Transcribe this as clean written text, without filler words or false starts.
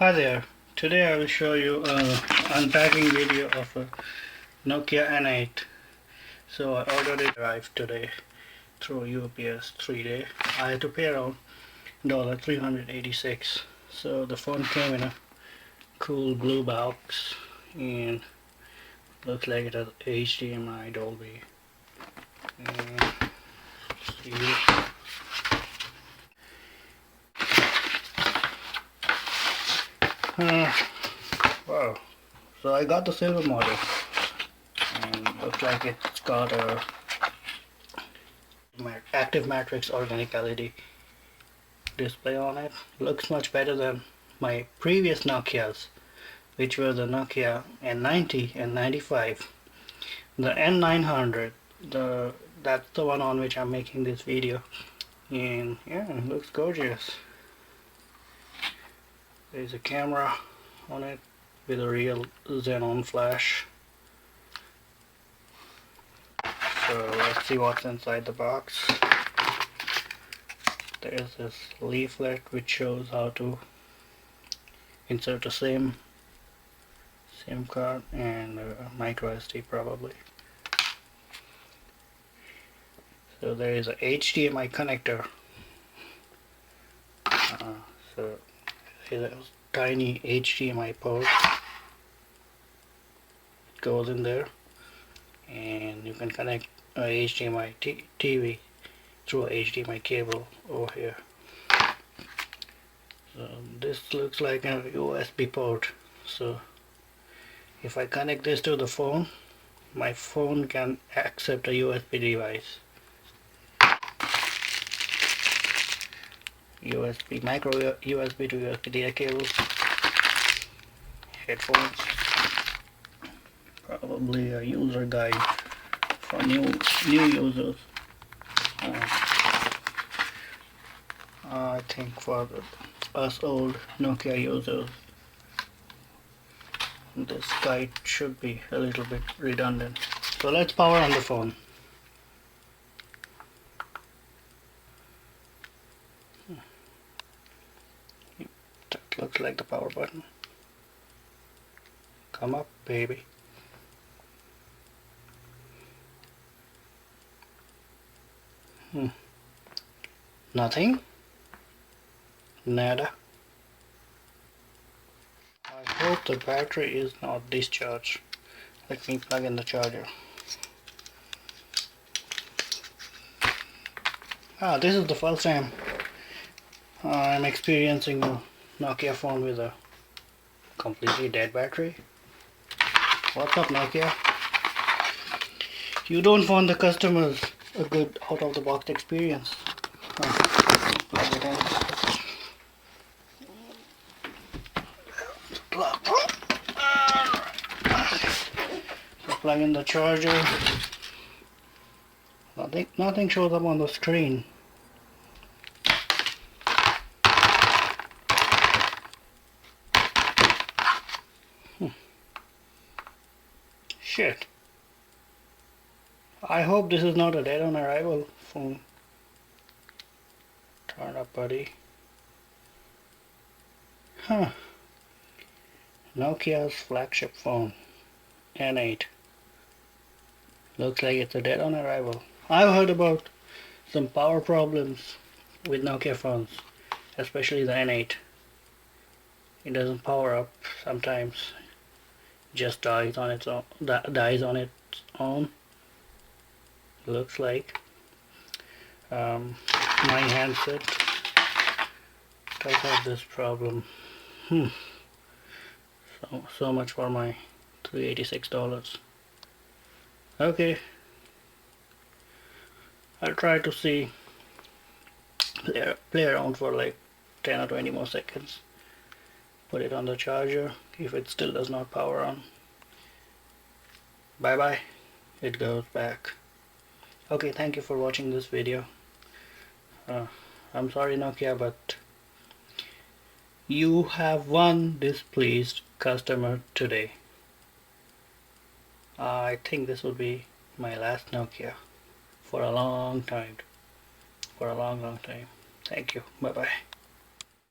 Hi there. Today I will show you an unpacking video of a Nokia N8. So I ordered it, arrived today through UPS 3-day. I had to pay around $386. So the phone came in a cool blue box and looks like it has HDMI Dolby. And see. Wow. So I got the silver model and looks like it's got a active matrix organic LED display on it. Looks much better than my previous Nokias, which were the Nokia N90 and 95. The N900, that's the one on which I'm making this video, and yeah, it looks gorgeous. There's a camera on it with a real xenon flash. So let's see what's inside the box. There's this leaflet which shows how to insert the SIM card and a micro SD probably. So there is a HDMI connector. So there's a tiny HDMI port. It goes in there, and you can connect a HDMI TV through a HDMI cable over here. So this looks like a USB port. So if I connect this to the phone, my phone can accept a USB device. USB, micro USB to USB data cable, headphones, probably a user guide for new users. I think for us old Nokia users, this guide should be a little bit redundant. So let's power on the phone. That looks like the power button. Come up, baby. Nothing. Nada. I hope the battery is not discharged. Let me plug in the charger. This is the first time I'm experiencing a Nokia phone with a completely dead battery. What's up, Nokia? You don't want the customers a good out-of-the-box experience. Plug it in. So plug in the charger. Nothing shows up on the screen. Shit. I hope this is not a dead on arrival phone. Turn up, buddy. Nokia's flagship phone, N8. Looks like it's a dead on arrival. I've heard about some power problems with Nokia phones, especially the N8. It doesn't power up sometimes. Just dies on its own. Looks like my handset does have this problem. So much for my $386. Okay, I'll try to play around for like 10 or 20 more seconds. Put it on the charger. If it still does not power on, bye bye, it goes back. Okay, thank you for watching this video. I'm sorry, Nokia, but you have one displeased customer today. I think this will be my last Nokia for a long time. Thank you. Bye bye.